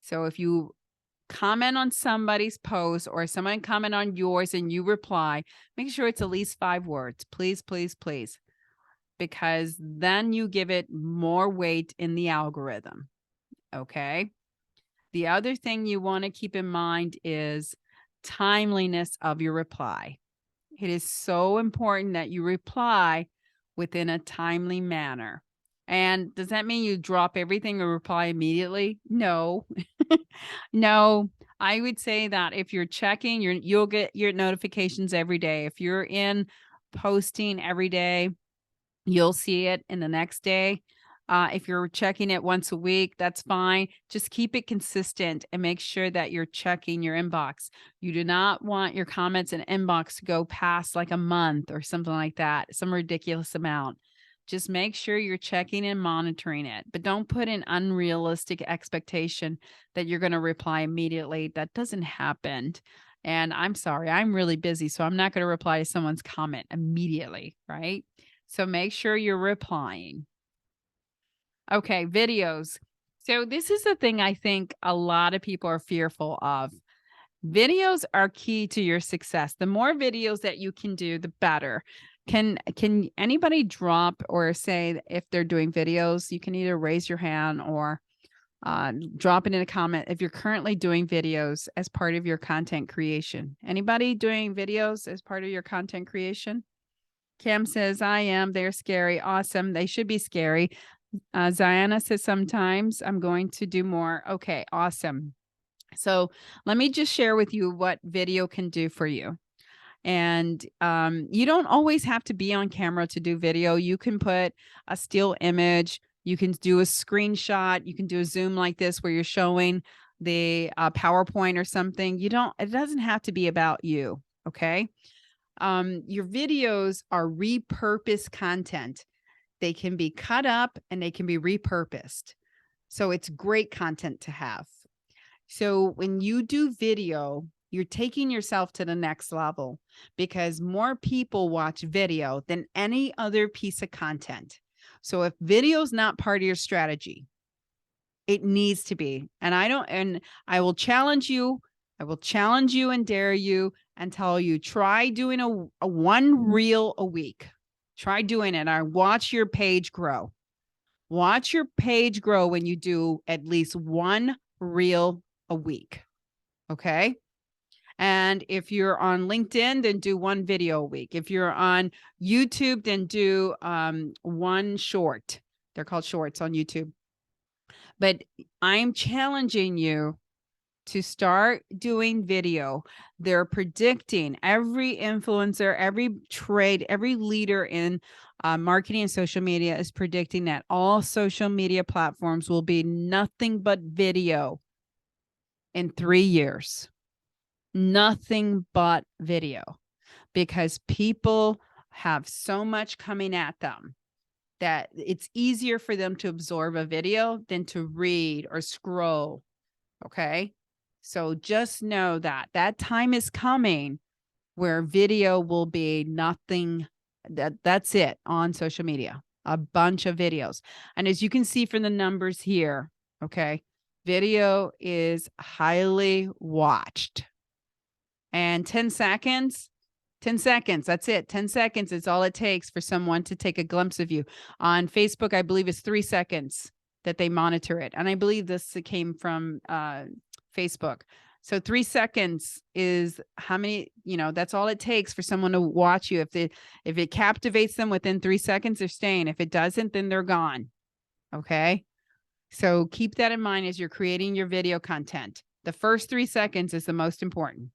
So if you comment on somebody's post or someone comment on yours and you reply, make sure it's at least 5 words. Please, please, please. Because then you give it more weight in the algorithm. Okay. The other thing you want to keep in mind is timeliness of your reply. It is so important that you reply within a timely manner. And does that mean you drop everything or reply immediately? No. No. I would say that if you're checking, you'll get your notifications every day. If you're in posting every day, you'll see it in the next day. If you're checking it once a week, that's fine. Just keep it consistent and make sure that you're checking your inbox. You do not want your comments and inbox to go past like a month or something like that, some ridiculous amount. Just make sure you're checking and monitoring it, but don't put an unrealistic expectation that you're going to reply immediately. That doesn't happen. And I'm sorry, I'm really busy, so I'm not going to reply to someone's comment immediately, right? So make sure you're replying. Okay, videos. So this is the thing I think a lot of people are fearful of. Videos are key to your success. The more videos that you can do, the better. Can anybody drop or say if they're doing videos? You can either raise your hand or drop it in a comment if you're currently doing videos as part of your content creation. Anybody doing videos as part of your content creation? Kim says, I am. They're scary. Awesome. They should be scary. Ziana says, sometimes I'm going to do more. Okay, awesome. So let me just share with you what video can do for you. And you don't always have to be on camera to do video. You can put a still image. You can do a screenshot. You can do a Zoom like this where you're showing the PowerPoint or something. It doesn't have to be about you. Okay. Your videos are repurposed content. They can be cut up and they can be repurposed. So it's great content to have. So when you do video, you're taking yourself to the next level because more people watch video than any other piece of content. So if video is not part of your strategy, it needs to be. And I will challenge you. I will challenge you and dare you and tell you, try doing a one reel a week. Try doing it. Or watch your page grow. Watch your page grow when you do at least one reel a week. Okay. And if you're on LinkedIn, then do one video a week. If you're on YouTube, then do one short. They're called shorts on YouTube. But I'm challenging you to start doing video. They're predicting, every influencer, every trade, every leader in marketing and social media is predicting that all social media platforms will be nothing but video in 3 years. Nothing but video, because people have so much coming at them that it's easier for them to absorb a video than to read or scroll. Okay. So just know that that time is coming where video will be nothing. That's it on social media, a bunch of videos. And as you can see from the numbers here, okay, video is highly watched. And 10 seconds 10 seconds. That's it. 10 seconds is all it takes for someone to take a glimpse of you. On Facebook, I believe it's 3 seconds that they monitor it. And I believe this came from Facebook. So 3 seconds is how many, that's all it takes for someone to watch you. If it captivates them within 3 seconds, they're staying. If it doesn't, then they're gone. Okay. So keep that in mind as you're creating your video content. The first 3 seconds is the most important.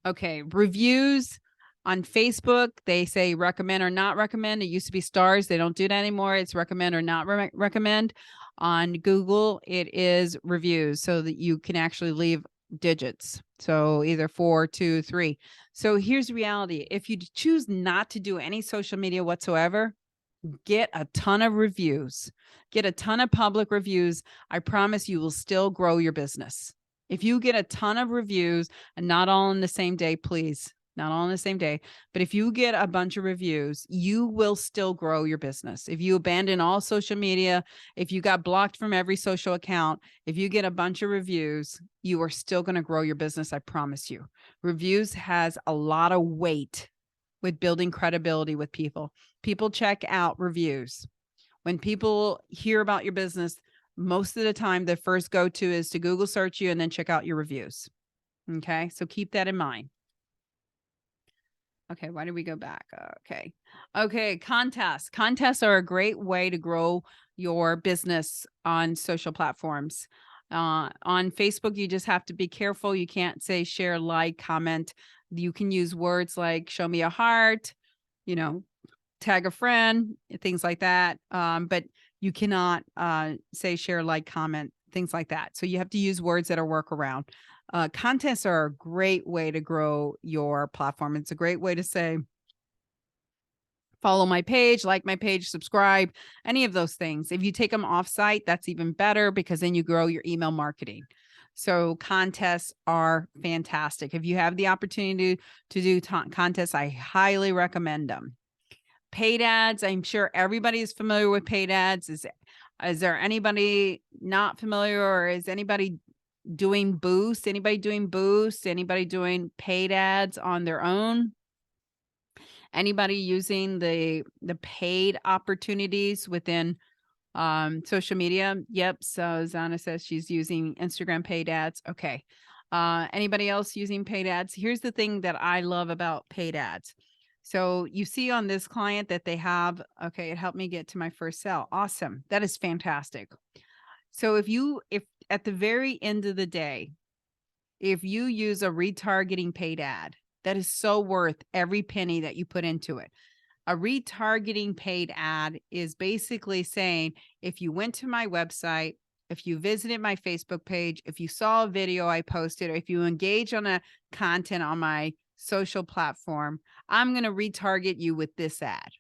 Okay. Reviews on Facebook, they say recommend or not recommend. It used to be stars. They don't do that anymore. It's recommend or not recommend. On Google, it is reviews so that you can actually leave digits. So either 4, 2, 3. So here's the reality. If you choose not to do any social media whatsoever, get a ton of reviews, get a ton of public reviews. I promise you will still grow your business. If you get a ton of reviews, and not all on the same day, please, not all on the same day, but if you get a bunch of reviews, you will still grow your business. If you abandon all social media, if you got blocked from every social account, if you get a bunch of reviews, you are still going to grow your business. I promise you. Reviews has a lot of weight with building credibility with people. People check out reviews. When people hear about your business, most of the time, the first go-to is to Google search you and then check out your reviews. Okay, so keep that in mind. Okay, why did we go back? Okay, contests. Contests are a great way to grow your business on social platforms. On Facebook, you just have to be careful. You can't say share, like, comment. You can use words like show me a heart, tag a friend, things like that. But you cannot say share, like, comment, things like that. So you have to use words that are workaround. Contests are a great way to grow your platform. It's a great way to say, follow my page, like my page, subscribe, any of those things. If you take them off site, that's even better because then you grow your email marketing. So contests are fantastic. If you have the opportunity to do contests, I highly recommend them. Paid ads, I'm sure everybody is familiar with paid ads. Is there anybody not familiar, or is anybody doing boost? Anybody doing boost? Anybody doing paid ads on their own? Anybody using the paid opportunities within social media? Yep. So Zana says she's using Instagram paid ads. Okay. Anybody else using paid ads? Here's the thing that I love about paid ads. So you see on this client that they have, okay, it helped me get to my first sale. Awesome. That is fantastic. So if at the very end of the day, if you use a retargeting paid ad, that is so worth every penny that you put into it. A retargeting paid ad is basically saying, if you went to my website, if you visited my Facebook page, if you saw a video I posted, or if you engage on a content on my social platform, I'm going to retarget you with this ad.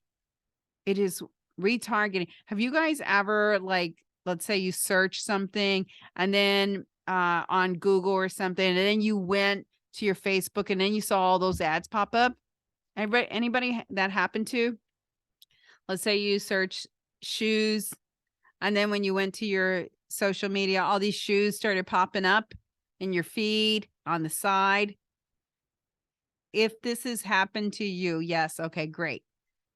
It is retargeting. Have you guys ever, like, let's say you search something and then on Google or something, and then you went to your Facebook and then you saw all those ads pop up? Anybody that happened to? Let's say you search shoes, and then when you went to your social media, all these shoes started popping up in your feed on the side. If this has happened to you, yes, okay, great.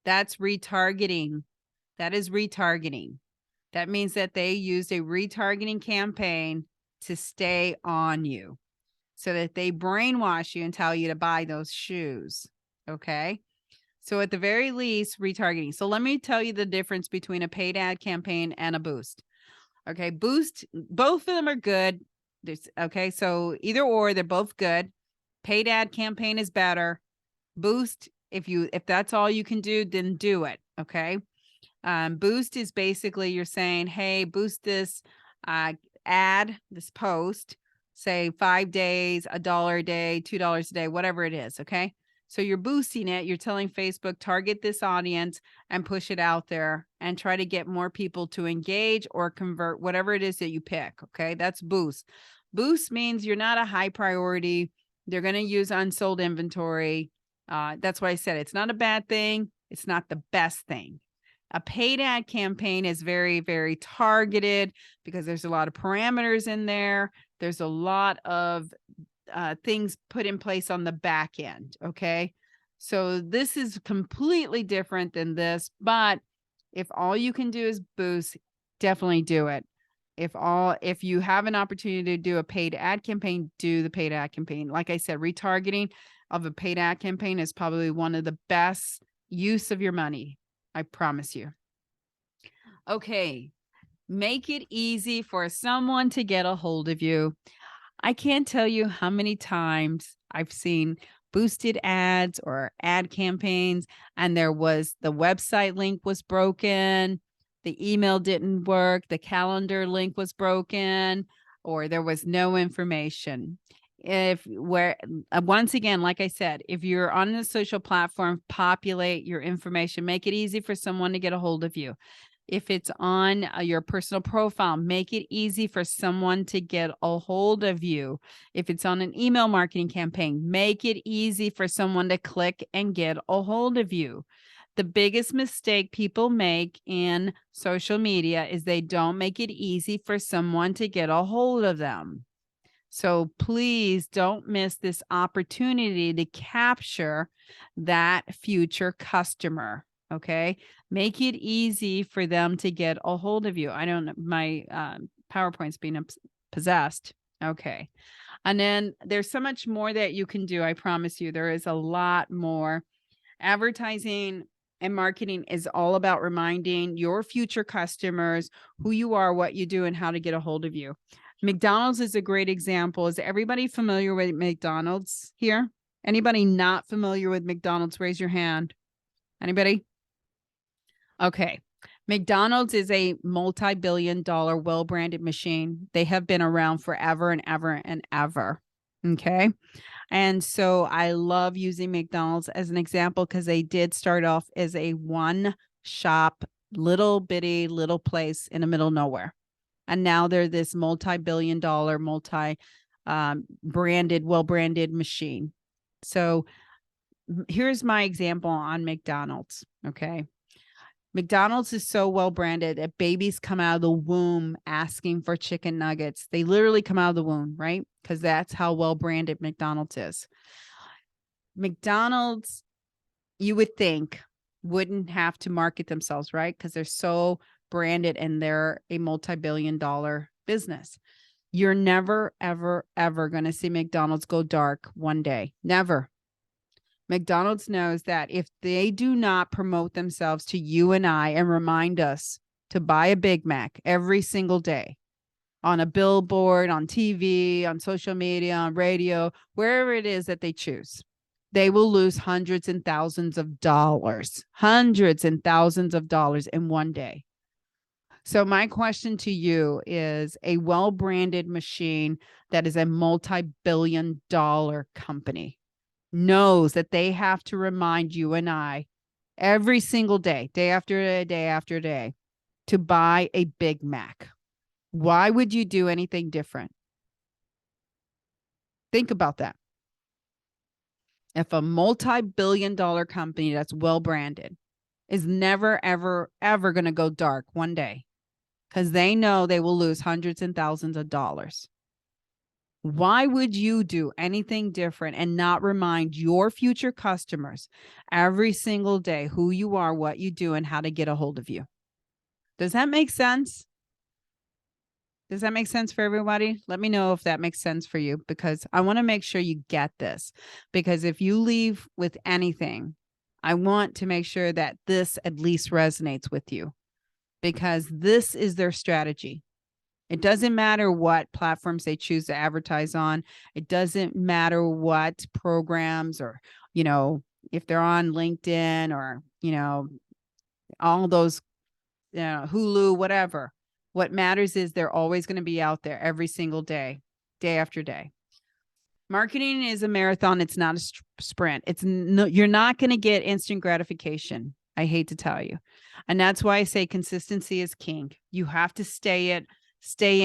That's retargeting. That is retargeting. That means that they used a retargeting campaign to stay on you so that they brainwash you and tell you to buy those shoes. Okay. So at the very least, retargeting. So let me tell you the difference between a paid ad campaign and a boost. Okay. Boost, both of them are good. Okay. So either or, they're both good. Paid ad campaign is better. Boost, if that's all you can do, then do it. Okay. Boost is basically you're saying, hey, boost this ad, this post, say 5 days, $1 a day, $2 a day, whatever it is. Okay. So you're boosting it. You're telling Facebook, target this audience and push it out there and try to get more people to engage or convert, whatever it is that you pick. Okay. That's boost. Boost means you're not a high priority. They're going to use unsold inventory. That's why I said it's not a bad thing. It's not the best thing. A paid ad campaign is very, very targeted because there's a lot of parameters in there. There's a lot of things put in place on the back end. Okay. So this is completely different than this, but if all you can do is boost, definitely do it. If you have an opportunity to do a paid ad campaign, do the paid ad campaign. Like I said, retargeting of a paid ad campaign is probably one of the best use of your money. I promise you. Okay. Make it easy for someone to get a hold of you. I can't tell you how many times I've seen boosted ads or ad campaigns, and the website link was broken, the email didn't work, the calendar link was broken, or there was no information. Once again, like I said, if you're on a social platform, populate your information, make it easy for someone to get a hold of you. If it's on your personal profile, make it easy for someone to get a hold of you. If it's on an email marketing campaign, make it easy for someone to click and get a hold of you. The biggest mistake people make in social media is they don't make it easy for someone to get a hold of them. So please don't miss this opportunity to capture that future customer. Okay. Make it easy for them to get a hold of you. I don't know. My PowerPoint's being possessed. Okay. And then there's so much more that you can do. I promise you, there is a lot more. Advertising and marketing is all about reminding your future customers who you are, what you do, and how to get a hold of you. McDonald's is a great example. Is everybody familiar with McDonald's here? Anybody not familiar with McDonald's? Raise your hand. Anybody? Okay. McDonald's is a multi-billion-dollar well-branded machine. They have been around forever and ever and ever. Okay. And so I love using McDonald's as an example because they did start off as a one-shop, little bitty little place in the middle of nowhere. And now they're this multi-billion-dollar, branded, well-branded machine. So here's my example on McDonald's. Okay. McDonald's is so well branded that babies come out of the womb asking for chicken nuggets. They literally come out of the womb, right? Because that's how well branded McDonald's is. McDonald's, you would think, wouldn't have to market themselves, right? Because they're so branded and they're a multi-billion-dollar business. You're never, ever, ever going to see McDonald's go dark one day. Never. McDonald's knows that if they do not promote themselves to you and I and remind us to buy a Big Mac every single day on a billboard, on TV, on social media, on radio, wherever it is that they choose, they will lose hundreds and thousands of dollars in one day. So my question to you is, a well-branded machine that is a multi-billion-dollar company knows that they have to remind you and I every single day, day after day, to buy a Big Mac. Why would you do anything different? Think about that. If a multi-billion-dollar company that's well-branded is never, ever, ever going to go dark one day because they know they will lose hundreds and thousands of dollars, why would you do anything different and not remind your future customers every single day who you are, what you do, and how to get a hold of you? Does that make sense? Does that make sense for everybody? Let me know if that makes sense for you, because I want to make sure you get this. Because if you leave with anything, I want to make sure that this at least resonates with you, because this is their strategy. It doesn't matter what platforms they choose to advertise on. It doesn't matter what programs or, if they're on LinkedIn or, all those, Hulu, whatever. What matters is they're always going to be out there every single day, day after day. Marketing is a marathon. It's not a sprint. You're not going to get instant gratification. I hate to tell you. And that's why I say consistency is king. You have to stay in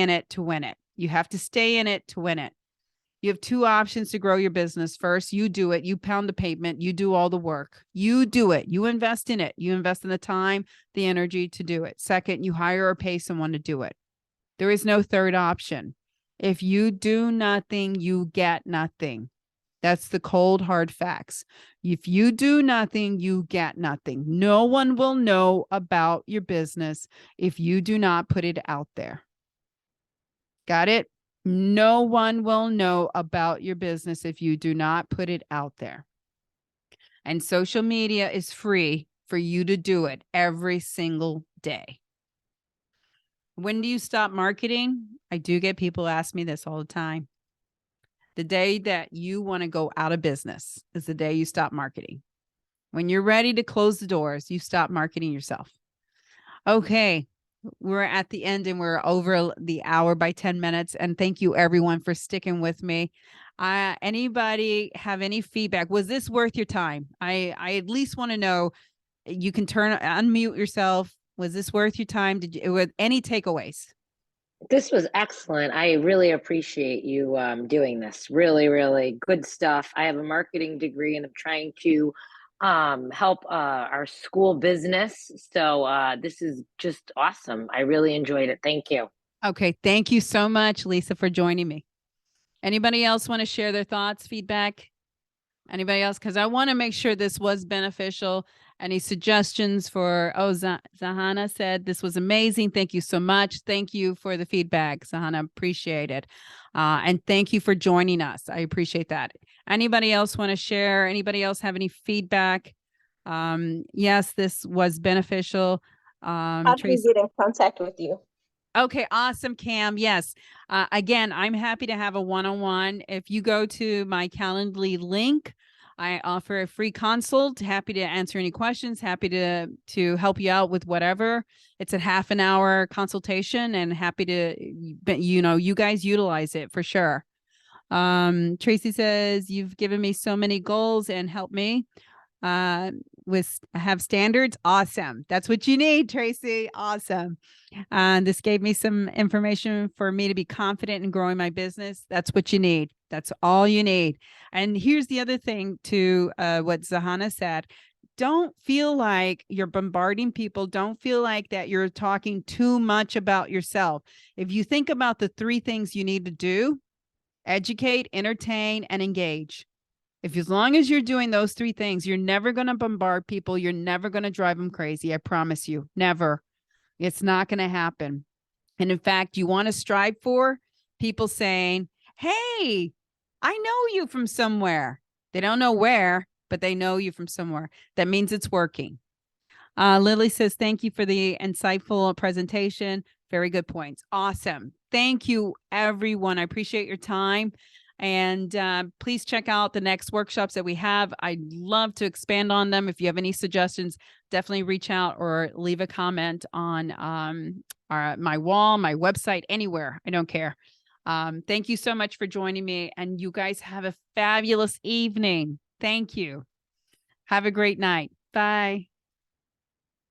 it to win it. You have to stay in it to win it. You have two options to grow your business. First, you do it. You pound the pavement. You do all the work. You do it. You invest in it. You invest in the time, the energy to do it. Second, you hire or pay someone to do it. There is no third option. If you do nothing, you get nothing. That's the cold, hard facts. If you do nothing, you get nothing. No one will know about your business if you do not put it out there. Got it? No one will know about your business if you do not put it out there. And social media is free for you to do it every single day. When do you stop marketing? I do get people ask me this all the time. The day that you want to go out of business is the day you stop marketing. When you're ready to close the doors, you stop marketing yourself. Okay, we're at the end and we're over the hour by 10 minutes. And thank you everyone for sticking with me. Anybody have any feedback? Was this worth your time? I at least want to know. You can unmute yourself. Was this worth your time? With any takeaways? This was excellent. I really appreciate you doing this. Really, really good stuff. I have a marketing degree and I'm trying to help our school business. So this is just awesome. I really enjoyed it. Thank you. Okay. Thank you so much, Lisa, for joining me. Anybody else want to share their thoughts, feedback? Anybody else? Because I want to make sure this was beneficial. Any suggestions for, Zahana said this was amazing. Thank you so much. Thank you for the feedback, Zahana. Appreciate it. And thank you for joining us. I appreciate that. Anybody else want to share? Anybody else have any feedback? Yes, this was beneficial. Tracy, get in contact with you. Okay, awesome, Cam. Yes. Again, I'm happy to have a one-on-one. If you go to my Calendly link, I offer a free consult. Happy to answer any questions. Happy to help you out with whatever. It's a half an hour consultation, and happy to, you guys utilize it for sure. Tracy says, you've given me so many goals and helped me have standards. Awesome. That's what you need, Tracy. Awesome. This gave me some information for me to be confident in growing my business. That's what you need. That's all you need. And here's the other thing to what Zahana said. Don't feel like you're bombarding people. Don't feel like that you're talking too much about yourself. If you think about the 3 things you need to do: educate, entertain, and engage. As long as you're doing those 3 things, you're never going to bombard people. You're never going to drive them crazy. I promise you, never. It's not going to happen. And in fact, you want to strive for people saying, hey, I know you from somewhere. They don't know where, but they know you from somewhere. That means it's working. Lily says, thank you for the insightful presentation. Very good points. Awesome. Thank you, everyone. I appreciate your time. And please check out the next workshops that we have. I'd love to expand on them. If you have any suggestions, definitely reach out or leave a comment on my wall, my website, anywhere. I don't care. Thank you so much for joining me. And you guys have a fabulous evening. Thank you. Have a great night. Bye.